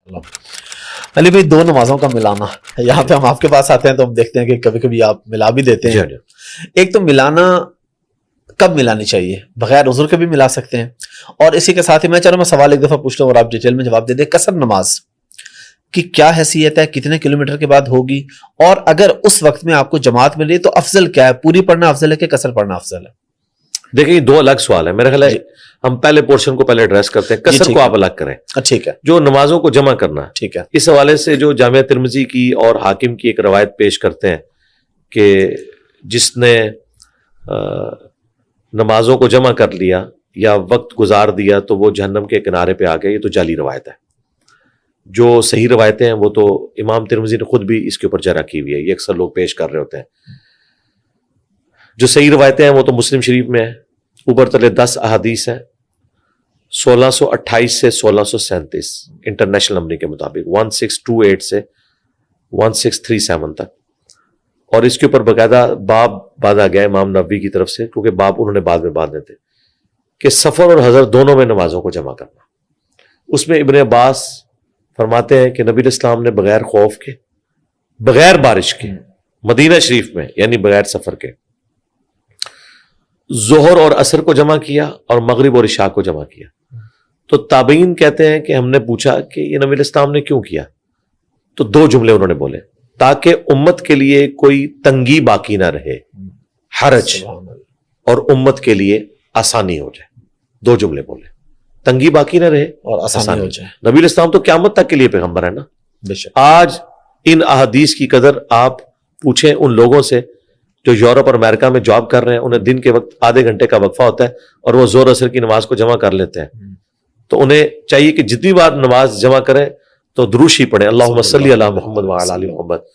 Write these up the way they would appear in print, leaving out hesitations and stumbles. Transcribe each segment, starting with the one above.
علی بھائی دو نمازوں کا ملانا، یہاں پہ ہم آپ کے پاس آتے ہیں تو ہم دیکھتے ہیں کہ کبھی کبھی آپ ملا بھی دیتے ہیں. ایک تو ملانا کب ملانی چاہیے؟ بغیر عذر کے بھی ملا سکتے ہیں. اور اسی کے ساتھ ہی میں سوال ایک دفعہ پوچھ لوں اور آپ ڈیٹیل میں جواب دے دیں. قصر نماز کی کیا حیثیت ہے؟ کتنے کلومیٹر کے بعد ہوگی؟ اور اگر اس وقت میں آپ کو جماعت ملی تو افضل کیا ہے؟ پوری پڑھنا افضل ہے کہ قصر پڑھنا افضل ہے؟ دیکھیں یہ دو الگ سوال ہے. میرا خیال ہے ہم پہلے پورشن کو پہلے ایڈریس کرتے ہیں. قصر کو آپ الگ کریں. ٹھیک ہے. جو نمازوں کو جمع کرنا، ٹھیک ہے. اس حوالے سے جو جامعہ ترمذی کی اور حاکم کی ایک روایت پیش کرتے ہیں کہ جس نے نمازوں کو جمع کر لیا یا وقت گزار دیا تو وہ جہنم کے کنارے پہ آ گیا. یہ تو جعلی روایت ہے. جو صحیح روایتیں ہیں وہ تو امام ترمذی نے خود بھی اس کے اوپر جرح کی ہوئی ہے. یہ اکثر لوگ پیش کر رہے ہوتے ہیں. جو صحیح روایتیں ہیں وہ تو مسلم شریف میں ہیں. اوپر تلے 10 احادیث ہیں. 1628 سے 1637 انٹرنیشنل نمبر کے مطابق، 1628 سے 1637 تک. اور اس کے اوپر باقاعدہ باب باندھا گیا امام نووی کی طرف سے، کیونکہ باب انہوں نے بعد میں باندھے تھے، کہ سفر اور حضر دونوں میں نمازوں کو جمع کرنا. اس میں ابن عباس فرماتے ہیں کہ نبی الاسلام نے بغیر خوف کے، بغیر بارش کے، مدینہ شریف میں یعنی بغیر سفر کے، ظہر اور عصر کو جمع کیا اور مغرب اور عشاء کو جمع کیا. تو تابعین کہتے ہیں کہ ہم نے پوچھا کہ یہ نبی الاسلام نے کیوں کیا؟ تو دو جملے انہوں نے بولے، تاکہ امت کے لیے کوئی تنگی باقی نہ رہے، حرج، اور امت کے لیے آسانی ہو جائے. دو جملے بولے، تنگی باقی نہ رہے اور آسانی ہو جائے. نبی الاسلام تو قیامت تک کے لیے پیغمبر ہے نا. آج ان احادیث کی قدر آپ پوچھیں ان لوگوں سے جو یورپ اور امریکہ میں جاب کر رہے ہیں. انہیں دن کے وقت آدھے گھنٹے کا وقفہ ہوتا ہے اور وہ زور اثر کی نماز کو جمع کر لیتے ہیں. تو انہیں چاہیے کہ جتنی بار نماز جمع کریں تو دروشی پڑھیں، اللہم صلی علی محمد وعلی آل محمد.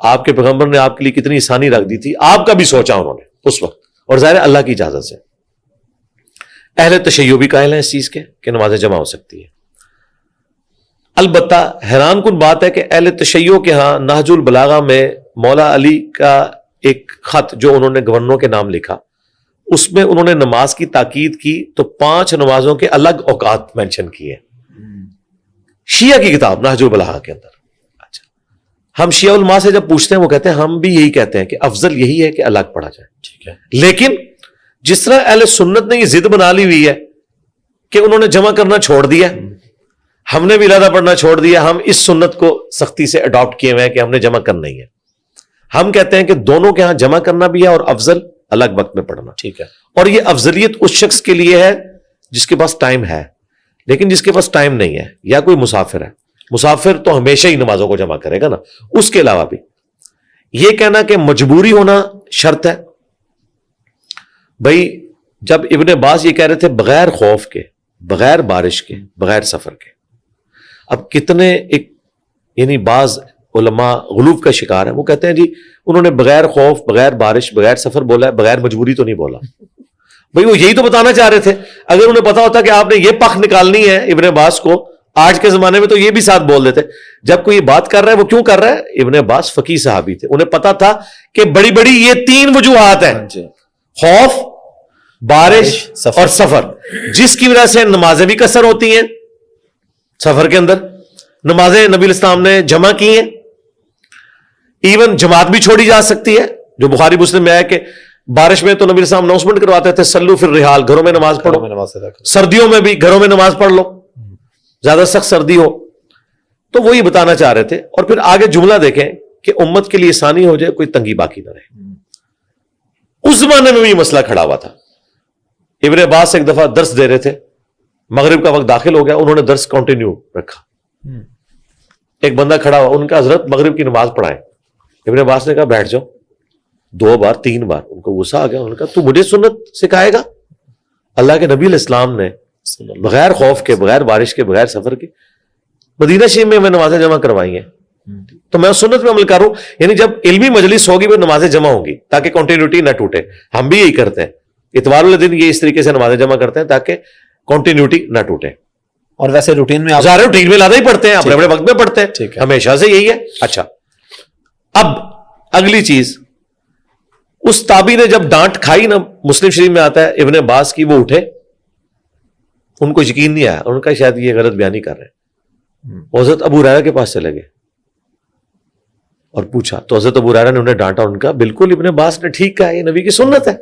آپ کے پیغمبر نے آپ کے لیے کتنی آسانی رکھ دی تھی، آپ کا بھی سوچا انہوں نے اس وقت، اور ظاہر اللہ کی اجازت سے. اہل تشیع بھی قائل ہیں اس چیز کے کہ نمازیں جمع ہو سکتی ہیں. البتہ حیران کن بات ہے کہ اہل تشیع کے ہاں نہج البلاغہ میں مولا علی کا ایک خط جو انہوں نے گورنروں کے نام لکھا، اس میں انہوں نے نماز کی تاکید کی تو 5 نمازوں کے الگ اوقات مینشن کیے. شیعہ کی کتاب نہج البلاغہ کے اندر. اچھا، ہم شیعہ علماء سے جب پوچھتے ہیں وہ کہتے ہیں ہم بھی یہی کہتے ہیں کہ افضل یہی ہے کہ الگ پڑھا جائے. ٹھیک ہے. لیکن جس طرح اہل سنت نے یہ ضد بنا لی ہوئی ہے کہ انہوں نے جمع کرنا چھوڑ دیا، ہم نے بھی ارادہ پڑھنا چھوڑ دیا، ہم اس سنت کو سختی سے اڈاپٹ کیے ہوئے ہیں کہ ہم نے جمع کرنا ہی ہے. ہم کہتے ہیں کہ دونوں کے ہاں جمع کرنا بھی ہے اور افضل الگ وقت میں پڑھنا. ٹھیک ہے. اور یہ افضلیت اس شخص کے لیے ہے جس کے پاس ٹائم ہے. لیکن جس کے پاس ٹائم نہیں ہے یا کوئی مسافر ہے، مسافر تو ہمیشہ ہی نمازوں کو جمع کرے گا نا. اس کے علاوہ بھی یہ کہنا کہ مجبوری ہونا شرط ہے، بھائی جب ابن عباس یہ کہہ رہے تھے بغیر خوف کے، بغیر بارش کے، بغیر سفر کے، اب کتنے ایک یعنی بعض علماء غلو کا شکار ہیں، وہ کہتے ہیں جی انہوں نے بغیر خوف، بغیر بارش، بغیر سفر بولا ہے، بغیر مجبوری تو نہیں بولا. بھئی وہ یہی تو بتانا چاہ رہے تھے. اگر انہیں پتا ہوتا کہ آپ نے یہ پخ نکالنی ہے ابن عباس کو آج کے زمانے میں تو یہ بھی ساتھ بول دیتے. جب کوئی یہ بات کر رہا ہے وہ کیوں کر رہا ہے؟ ابن عباس فقیہ صحابی تھے، انہیں پتا تھا کہ بڑی بڑی یہ 3 وجوہات ہیں، خوف، بارش اور سفر، جس کی وجہ سے نمازیں بھی قصر ہوتی ہیں. سفر کے اندر نمازیں نبی الاسلام نے جمع کی ہیں، ایون جماعت بھی چھوڑی جا سکتی ہے. جو بخاری مسلم میں ہے کہ بارش میں تو نبی الاسلام اناؤنسمنٹ کرواتے تھے سلو فی الرحال، گھروں میں نماز پڑھو. سردیوں میں بھی گھروں میں نماز پڑھ لو، زیادہ سخت سردی ہو. تو وہی بتانا چاہ رہے تھے. اور پھر آگے جملہ دیکھیں کہ امت کے لیے آسانی ہو جائے، کوئی تنگی باقی نہ رہے. اس زمانے میں بھی یہ مسئلہ کھڑا ہوا تھا. ابن عباس ایک دفعہ درس دے رہے تھے، مغرب کا وقت داخل ہو گیا، انہوں نے درس کنٹینیو رکھا. ایک بندہ کھڑا ہوا، ان کا حضرت مغرب کی نماز پڑھائیں. ابن عباس نے کہا بیٹھ جاؤ. 2 بار 3 بار ان کو غصہ آ گیا. انہوں نے کہا تو مجھے سنت سکھائے گا؟ اللہ کے نبی علیہ السلام نے بغیر خوف کے، بغیر بارش کے، بغیر سفر کے مدینہ شریف میں ہمیں نمازیں جمع کروائی ہیں، تو میں سنت پہ عمل کروں. یعنی جب علمی مجلس ہوگی وہ نمازیں جمع ہوں گی تاکہ کنٹینیوٹی نہ ٹوٹے. ہم بھی یہی کرتے ہیں، اتوار والے دن یہ اس طریقے سے نمازیں جمع کرتے ہیں تاکہ کنٹینیوٹی نہ ٹوٹے. اور ویسے روٹین میں ظاہر روٹین میں لادا ہی پڑھتے ہیں، اپنے اپنے وقت میں پڑھتے ہیں، ہمیشہ سے یہی ہے. اچھا، اب اگلی چیز، اس تابی نے جب ڈانٹ کھائی نا، مسلم شریف میں آتا ہے ابن عباس کی، وہ اٹھے، ان کو یقین نہیں آیا، ان کا شاید یہ غلط بیانی کر رہے ہیں. حضرت ابو ہریرہ کے پاس چلے گئے اور پوچھا تو حضرت ابو ہریرہ نے انہیں ڈانٹا، ان کا بالکل ابن عباس نے ٹھیک کہا، یہ نبی کی سنت ہے.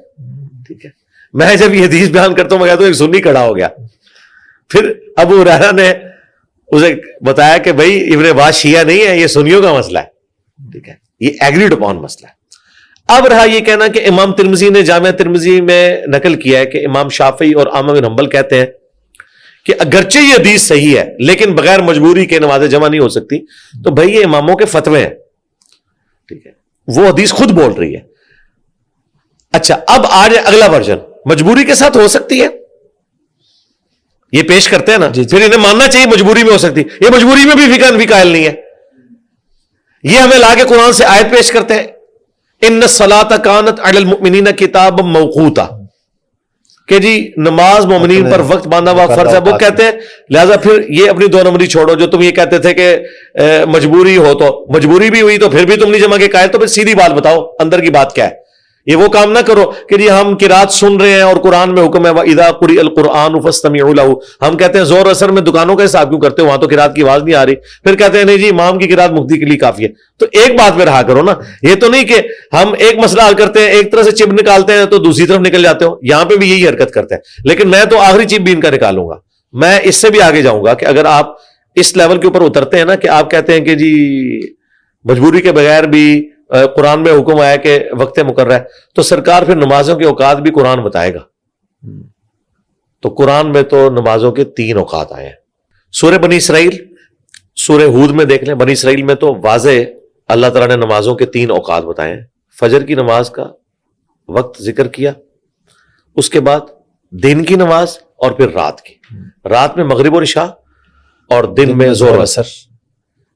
ٹھیک ہے، میں جب یہ حدیث بیان کرتا ہوں میں کہتا ہوں ایک سنی کھڑا ہو گیا. پھر ابو ہریرہ نے اسے بتایا کہ بھائی ابن عباس شیعہ نہیں ہے، یہ سنیوں کا مسئلہ ہے. ٹھیک ہے، یہ ایگریڈ اپون مسئلہ ہے. اب رہا یہ کہنا کہ امام ترمذی نے جامعہ ترمذی میں نقل کیا ہے کہ امام شافعی اور احمد بن حنبل کہتے ہیں کہ اگرچہ یہ حدیث صحیح ہے لیکن بغیر مجبوری کے نماز جمع نہیں ہو سکتی. تو بھائی یہ اماموں کے فتوے ہیں. ٹھیک ہے، وہ حدیث خود بول رہی ہے. اچھا اب آ جائے اگلا ورژن، مجبوری کے ساتھ ہو سکتی ہے، یہ پیش کرتے ہیں نا. پھر انہیں ماننا چاہیے مجبوری میں ہو سکتی، یہ مجبوری میں بھی فقہ حنفی قائل نہیں ہے. یہ ہمیں لا کے قرآن سے آیت پیش کرتے ہیں ان الصلاۃ کانت علی المؤمنین کتابا موقوتا، کہ جی نماز مومنین پر وقت باندھا ہوا فرض ہے. وہ کہتے ہیں لہذا پھر یہ اپنی دو نمبری چھوڑو، جو تم یہ کہتے تھے کہ مجبوری ہو تو مجبوری بھی ہوئی تو پھر بھی تم نہیں جمع کے قائل، تو پھر سیدھی بات بتاؤ اندر کی بات کیا ہے. یہ وہ کام نہ کرو کہ جی ہم قرات سن رہے ہیں اور قرآن میں حکم ہے وَإِذَا قُرِئَ الْقُرْآنُ فَاسْتَمِعُوا لَهُ، ہم کہتے ہیں زور اثر میں دکانوں کا حساب کیوں کرتے ہو، وہاں تو قرات کی آواز نہیں آ رہی. پھر کہتے ہیں نہیں جی امام کی قرات مقتدی کے لیے کافی ہے. تو ایک بات پہ رہا کرو نا، یہ تو نہیں کہ ہم ایک مسئلہ حل کرتے ہیں ایک طرح سے چپ نکالتے ہیں تو دوسری طرف نکل جاتے ہو. یہاں پہ بھی یہی حرکت کرتے ہیں. لیکن میں تو آخری چپ بھی ان کا نکالوں گا. میں اس سے بھی آگے جاؤں گا کہ اگر آپ اس لیول کے اوپر اترتے ہیں نا کہ آپ کہتے ہیں کہ جی مجبوری کے بغیر بھی قرآن میں حکم آیا کہ وقت مقرر ہے، تو سرکار پھر نمازوں کے اوقات بھی قرآن بتائے گا. تو قرآن میں تو نمازوں کے 3 اوقات آئے ہیں. سورہ بنی اسرائیل، سورہ ہود میں دیکھ لیں، بنی اسرائیل میں تو واضح اللہ تعالیٰ نے نمازوں کے 3 اوقات بتائے ہیں. فجر کی نماز کا وقت ذکر کیا، اس کے بعد دن کی نماز اور پھر رات کی. رات میں مغرب اور عشاء اور دن میں ظہر اثر.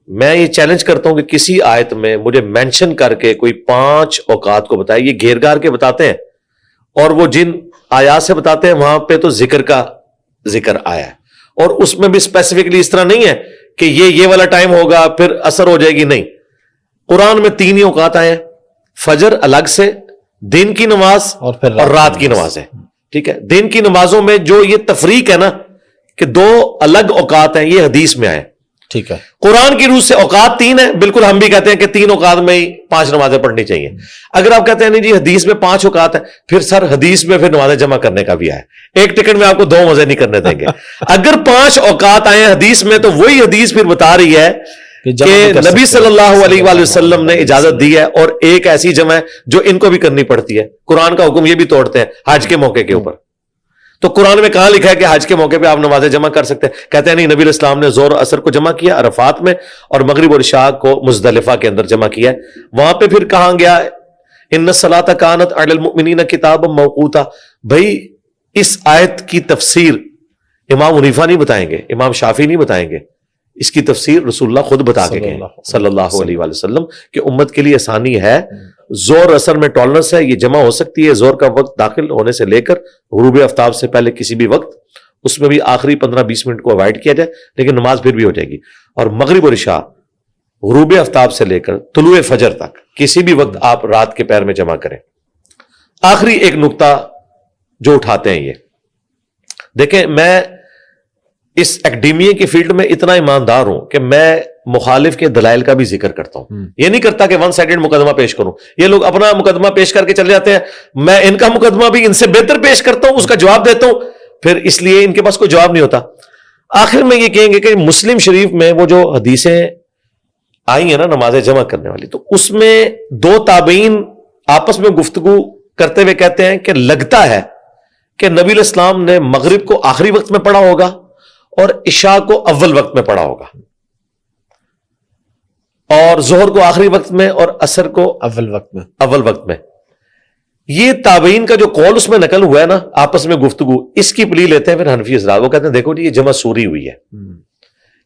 میں یہ چیلنج کرتا ہوں کہ کسی آیت میں مجھے مینشن کر کے کوئی 5 اوقات کو بتائے. یہ گھیر گار کے بتاتے ہیں اور وہ جن آیات سے بتاتے ہیں وہاں پہ تو ذکر کا ذکر آیا ہے، اور اس میں بھی اسپیسیفکلی اس طرح نہیں ہے کہ یہ والا ٹائم ہوگا پھر اثر ہو جائے گی. نہیں، قرآن میں 3 ہی اوقات آئے ہیں، فجر الگ سے، دن کی نماز اور رات کی نماز ہے. ٹھیک ہے، دن کی نمازوں میں جو یہ تفریق ہے نا کہ 2 الگ اوقات ہیں، یہ حدیث میں آئے. ٹھیک ہے، قرآن کی روح سے اوقات 3 ہیں. بالکل ہم بھی کہتے ہیں کہ 3 اوقات میں ہی 5 نمازیں پڑھنی چاہیے. اگر آپ کہتے ہیں نہیں جی حدیث میں 5 اوقات ہیں، پھر سر حدیث میں پھر نمازیں جمع کرنے کا بھی آیا. ایک ٹکٹ میں آپ کو 2 مزے نہیں کرنے دیں گے. اگر 5 اوقات آئے ہیں حدیث میں تو وہی حدیث پھر بتا رہی ہے کہ نبی صلی اللہ علیہ وآلہ وسلم نے اجازت دی ہے، اور ایک ایسی جمع ہے جو ان کو بھی کرنی پڑتی ہے. قرآن کا حکم یہ بھی توڑتے ہیں حج کے موقع کے اوپر. تو قرآن میں کہاں لکھا ہے کہ حج کے موقع پہ آپ نمازیں جمع کر سکتے ہیں؟ کہتے ہیں نہیں، نبی علیہ السلام نے ظہر اثر کو جمع کیا عرفات میں اور مغرب اور عشاء کو مزدلفہ کے اندر جمع کیا ہے. وہاں پہ پھر کہاں گیا ان الصلاۃ کانت علی المؤمنین کتابا موقوتا. بھائی اس آیت کی تفسیر امام حنیفہ نہیں بتائیں گے، امام شافعی نہیں بتائیں گے، اس کی تفسیر رسول اللہ خود بتا کے گئے صلی اللہ علیہ وآلہ وسلم کہ امت کے لیے آسانی ہے. زور اثر میں ٹالرنس ہے، یہ جمع ہو سکتی ہے زور کا وقت داخل ہونے سے لے کر غروب آفتاب سے پہلے کسی بھی وقت، اس میں بھی آخری 15-20 منٹ کو اوائڈ کیا جائے، لیکن نماز پھر بھی ہو جائے گی. اور مغرب اور عشاء غروب آفتاب سے لے کر طلوع فجر تک کسی بھی وقت آپ رات کے پہر میں جمع کریں. آخری ایک نقطہ جو اٹھاتے ہیں، یہ دیکھیں، میں اس اکیڈیمیا کی فیلڈ میں اتنا ایماندار ہوں کہ میں مخالف کے دلائل کا بھی ذکر کرتا ہوں. یہ نہیں کرتا کہ 1 سائیڈڈ مقدمہ پیش کروں. یہ لوگ اپنا مقدمہ پیش کر کے چلے جاتے ہیں، میں ان کا مقدمہ بھی ان سے بہتر پیش کرتا ہوں، اس کا جواب دیتا ہوں، پھر اس لیے ان کے پاس کوئی جواب نہیں ہوتا. آخر میں یہ کہیں گے کہ مسلم شریف میں وہ جو حدیثیں آئی ہیں نا نمازیں جمع کرنے والی، تو اس میں 2 تابعین آپس میں گفتگو کرتے ہوئے کہتے ہیں کہ لگتا ہے کہ نبی علیہ السلام نے مغرب کو آخری وقت میں پڑھا ہوگا اور عشاء کو اول وقت میں پڑھا ہوگا، اور ظہر کو آخری وقت میں اور عصر کو اول وقت میں. یہ تابعین کا جو قول اس میں نقل ہوا ہے نا آپس میں گفتگو، اس کی پلی لیتے ہیں پھر حنفی حضرات. وہ کہتے ہیں دیکھو جی یہ جمع سوری ہوئی ہے،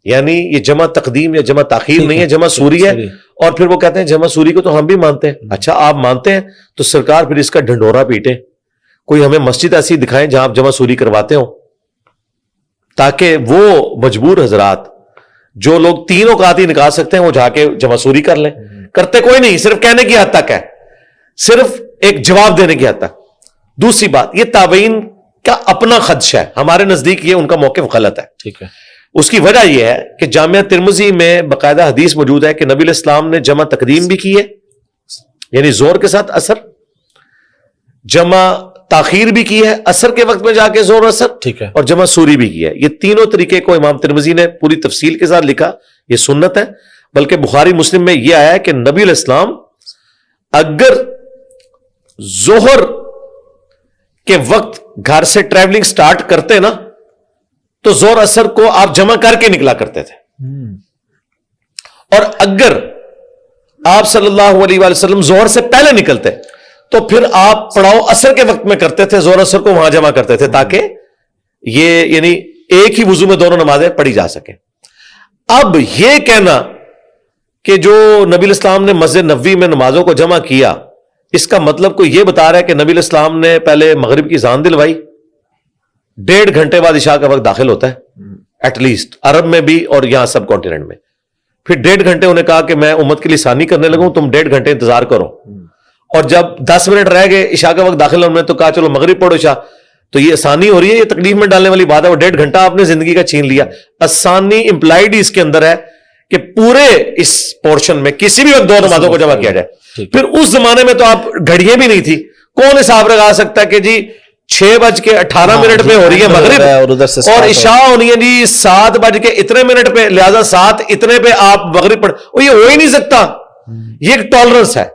یعنی یہ جمع تقدیم یا جمع تاخیر نہیں ہے، جمع سوری ہے. اور پھر وہ کہتے ہیں جمع سوری کو تو ہم بھی مانتے ہیں. اچھا آپ مانتے ہیں تو سرکار پھر اس کا ڈھنڈورا پیٹے، کوئی ہمیں مسجد ایسی دکھائیں جہاں آپ جمع سوری کرواتے ہوں، تاکہ وہ مجبور حضرات جو لوگ 3 اوقات ہی نکال سکتے ہیں وہ جا کے جمع سوری کر لیں. کرتے کوئی نہیں، صرف کہنے کی حد تک ہے، صرف ایک جواب دینے کی حد تک. دوسری بات، یہ تابعین کا اپنا خدشہ ہے، ہمارے نزدیک یہ ان کا موقف غلط ہے. ٹھیک ہے، اس کی وجہ یہ ہے کہ جامعہ ترمذی میں باقاعدہ حدیث موجود ہے کہ نبی علیہ السلام نے جمع تقدیم بھی کی ہے، یعنی زور کے ساتھ اثر، جمع تاخیر بھی کی ہے اثر کے وقت میں جا کے زور اثر، ٹھیک ہے، اور جمع سوری بھی کی ہے۔ یہ تینوں طریقے کو امام ترمذی نے پوری تفصیل کے ساتھ لکھا، یہ سنت ہے۔ بلکہ بخاری مسلم میں یہ آیا ہے کہ نبی علیہ السلام اگر ظہر کے وقت گھر سے ٹریولنگ سٹارٹ کرتے نا تو زور اثر کو آپ جمع کر کے نکلا کرتے تھے، اور اگر آپ صلی اللہ علیہ وآلہ وسلم زہر سے پہلے نکلتے تو پھر آپ پڑاؤ اثر کے وقت میں کرتے تھے، زور اثر کو وہاں جمع کرتے تھے تاکہ یہ یعنی ایک ہی وضو میں دونوں نمازیں پڑھی جا سکیں۔ اب یہ کہنا کہ جو نبی علیہ السلام نے مسجد نبوی میں نمازوں کو جمع کیا، اس کا مطلب کوئی یہ بتا رہا ہے کہ نبی علیہ السلام نے پہلے مغرب کی اذان دلوائی، 1.5 گھنٹے بعد عشاء کا وقت داخل ہوتا ہے ایٹ لیسٹ عرب میں بھی اور یہاں سب کانٹیننٹ میں، پھر 1.5 گھنٹے انہیں کہا کہ میں امت کے لیے ثانی کرنے لگوں، تم 1.5 گھنٹے انتظار کرو، اور جب 10 منٹ رہ گئے عشاء کا وقت داخل ہونے میں تو کہا چلو مغرب پڑھو عشاء، تو یہ آسانی ہو رہی ہے، یہ تکلیف میں ڈالنے والی بات ہے، وہ 1.5 گھنٹہ آپ نے زندگی کا چھین لیا۔ آسانی امپلائڈ اس کے اندر ہے کہ پورے اس پورشن میں کسی بھی وقت 2 نمازوں کو جمع کیا جائے۔ پھر اس زمانے میں تو آپ گھڑیاں بھی نہیں تھی، کون حساب لگا سکتا ہے کہ جی 6:18 پہ ہو ری ہے مغرب اور عشاء ہونی ہے جی 7:00 پہ، لہذا 7 اتنے پہ آپ مغرب پڑھ، یہ ہو ہی نہیں سکتا۔ یہ ایک ٹالرنس ہے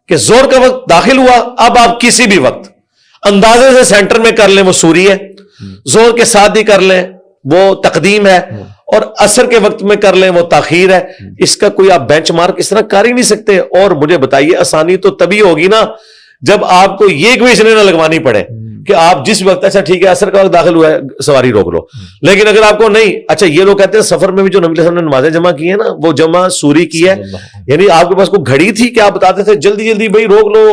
کہ زور کا وقت داخل ہوا، اب آپ کسی بھی وقت اندازے سے سینٹر میں کر لیں وہ سوری ہے، زور کے ساتھ ہی کر لیں وہ تقدیم ہے، اور عصر کے وقت میں کر لیں وہ تاخیر ہے۔ اس کا کوئی آپ بینچ مارک اس طرح کر ہی نہیں سکتے۔ اور مجھے بتائیے آسانی تو تبھی ہوگی نا جب آپ کو یہ اکویشنیں نہ لگوانی پڑے کہ آپ جس وقت اچھا ٹھیک ہے عصر کا وقت داخل ہوا ہے سواری روک لو، لیکن اگر آپ کو نہیں، اچھا یہ لوگ کہتے ہیں سفر میں بھی جو نبی علیہ السلام نے نمازیں جمع کی ہیں نا وہ جمع سوری کی ہے، یعنی آپ کے پاس کوئی گھڑی تھی کہ آپ بتاتے تھے جلدی جلدی بھائی روک لو،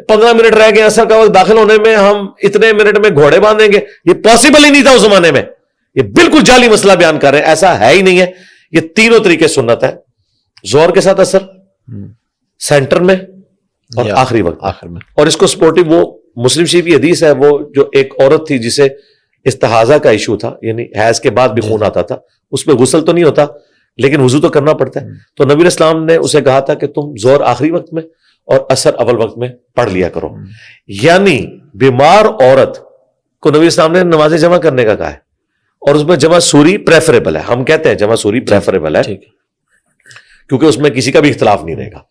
15 منٹ رہ گئے عصر کا وقت داخل ہونے میں، ہم اتنے منٹ میں گھوڑے باندھیں گے، یہ پاسبل ہی نہیں تھا اس زمانے میں، یہ بالکل جعلی مسئلہ بیان کر رہے ہیں، ایسا ہے ہی نہیں ہے۔ یہ تینوں طریقے سنت ہے، زور کے ساتھ اثر، سینٹر میں، اور آخری وقت آخر میں۔ اور اس کو سپورٹو وہ مسلم شریف کی حدیث ہے، وہ جو ایک عورت تھی جسے استحاضہ کا ایشو تھا، یعنی حیض کے بعد بھی خون آتا تھا، اس پہ غسل تو نہیں ہوتا لیکن وضو تو کرنا پڑتا ہے، تو نبی علیہ السلام نے اسے کہا تھا کہ تم زور آخری وقت میں اور اثر اول وقت میں پڑھ لیا کرو۔ یعنی بیمار عورت کو نبی علیہ السلام نے نمازیں جمع کرنے کا کہا ہے، اور اس میں جمع سوری پریفریبل ہے، ہم کہتے ہیں جمع سوری پریفریبل ہے کیونکہ اس میں کسی کا بھی اختلاف نہیں رہے گا۔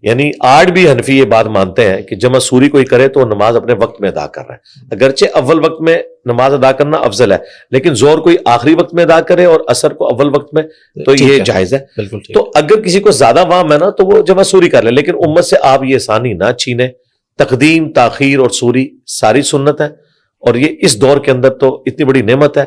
یعنی آج بھی حنفی یہ بات مانتے ہیں کہ جمع سوری کوئی کرے تو نماز اپنے وقت میں ادا کر رہا ہے، اگرچہ اول وقت میں نماز ادا کرنا افضل ہے، لیکن زور کوئی آخری وقت میں ادا کرے اور اثر کو اول وقت میں تو یہ جائز ہے۔ تو اگر کسی کو زیادہ وام ہے نا تو وہ جمع سوری کر لے، لیکن امت سے آپ یہ آسانی نہ چھینیں۔ تقدیم، تاخیر اور سوری ساری سنت ہے، اور یہ اس دور کے اندر تو اتنی بڑی نعمت ہے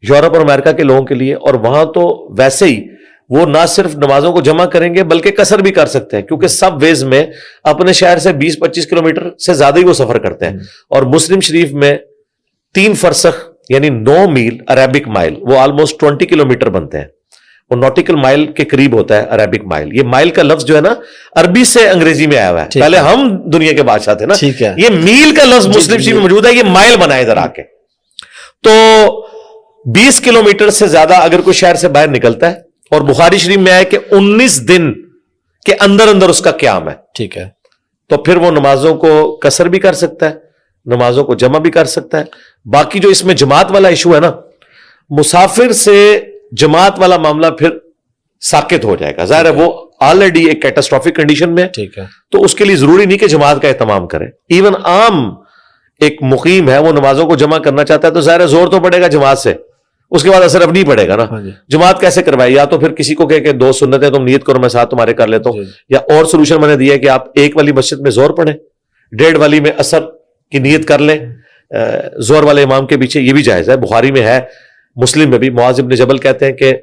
یورپ اور امریکہ کے لوگوں کے لیے، اور وہاں تو ویسے ہی وہ نہ صرف نمازوں کو جمع کریں گے بلکہ قصر بھی کر سکتے ہیں، کیونکہ سب ویز میں اپنے شہر سے 20-25 کلومیٹر سے زیادہ ہی وہ سفر کرتے ہیں، اور مسلم شریف میں 3 فرسخ یعنی 9 میل عربک مائل، وہ آلموسٹ 20 کلومیٹر بنتے ہیں، وہ نوٹیکل مائل کے قریب ہوتا ہے عربک مائل۔ یہ مائل کا لفظ جو ہے نا عربی سے انگریزی میں آیا ہوا ہے، پہلے ہم دنیا کے بادشاہ تھے نا، یہ میل کا لفظ مسلم شریف میں موجود ہے، یہ مائل بنا ادھر آ کے۔ تو 20 کلومیٹر سے زیادہ اگر کوئی شہر سے باہر نکلتا ہے، اور بخاری شریف میں آئے کہ 19 دن کے اندر اندر اس کا قیام ہے، ٹھیک ہے، تو پھر وہ نمازوں کو قصر بھی کر سکتا ہے، نمازوں کو جمع بھی کر سکتا ہے۔ باقی جو اس میں جماعت والا ایشو ہے نا، مسافر سے جماعت والا معاملہ پھر ساکت ہو جائے گا، ظاہر ہے وہ آلریڈی ایک کیٹاسٹرافک کنڈیشن میں، ٹھیک ہے، تو اس کے لیے ضروری نہیں کہ جماعت کا اہتمام کرے۔ ایون عام ایک مقیم ہے وہ نمازوں کو جمع کرنا چاہتا ہے تو ظاہر ہے زور تو پڑے گا جماعت سے، اس کے بعد اثر اب نہیں پڑے گا نا۔ جماعت کیسے کروائے؟ یا تو پھر کسی کو کہ 2 سنتیں تم نیت کرو میں ساتھ تمہارے کر لیتا ہوں، یا اور سولوشن میں نے دیا ہے کہ آپ 1 والی مسجد میں زور پڑھیں، 1.5 والی میں اثر کی نیت کر لیں زور والے امام کے پیچھے، یہ بھی جائز ہے۔ بخاری میں ہے، مسلم میں بھی، معاذ بن جبل کہتے ہیں کہ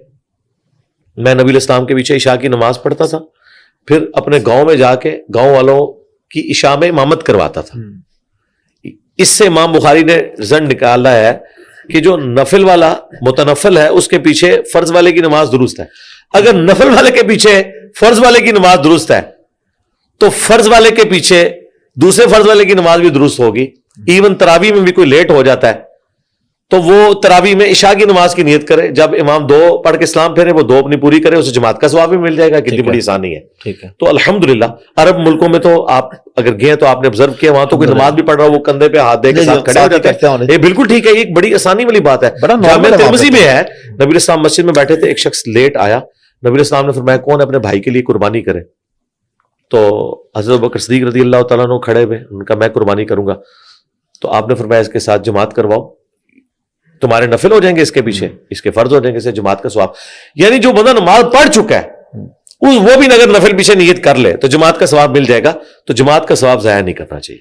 میں نبی علیہ السلام کے پیچھے عشاء کی نماز پڑھتا تھا، پھر اپنے گاؤں میں جا کے گاؤں والوں کی عشاء میں امامت کرواتا تھا۔ اس سے امام بخاری نے رزلٹ نکالا ہے کہ جو نفل والا متنفل ہے اس کے پیچھے فرض والے کی نماز درست ہے۔ اگر نفل والے کے پیچھے فرض والے کی نماز درست ہے تو فرض والے کے پیچھے دوسرے فرض والے کی نماز بھی درست ہوگی۔ ایون تراویح میں بھی کوئی لیٹ ہو جاتا ہے تو وہ تراویح میں عشاء کی نماز کی نیت کرے, جب امام 2 پڑھ کے سلام پھیرے وہ 2 اپنی پوری کرے, اسے جماعت کا ثواب بھی مل جائے گا. کتنی بڑی آسانی ہے. ٹھیک ہے. تو الحمدللہ عرب ملکوں میں تو آپ اگر گئے تو آپ نے آبزرو کیا, وہاں تو کوئی نماز بھی پڑھ رہا ہو وہ کندھے پہ ہاتھ دے کے ساتھ کھڑے ہو جاتے ہیں. یہ بالکل ٹھیک ہے, ایک بڑی آسانی والی بات ہے. جامعہ ترمذی میں ہے, نبی الاسلام مسجد میں بیٹھے تھے, ایک شخص لیٹ آیا, نبی الاسلام نے فرمایا کون اپنے بھائی کے لیے قربانی کرے. تو حضرت ابوبکر صدیق رضی اللہ تعالیٰ عنہ کھڑے ہوئے, ان کا میں قربانی کروں گا. تو آپ نے فرمایا اس کے ساتھ جماعت کرواؤ, تمہارے نفل ہو جائیں گے اس کے پیچھے, اس کے فرض ہو جائیں گے, اسے جماعت کا ثواب. یعنی جو بندہ نماز پڑھ چکا ہے وہ بھی اگر نفل پیچھے نیت کر لے تو جماعت کا ثواب مل جائے گا. تو جماعت کا ثواب ضائع نہیں کرنا چاہیے.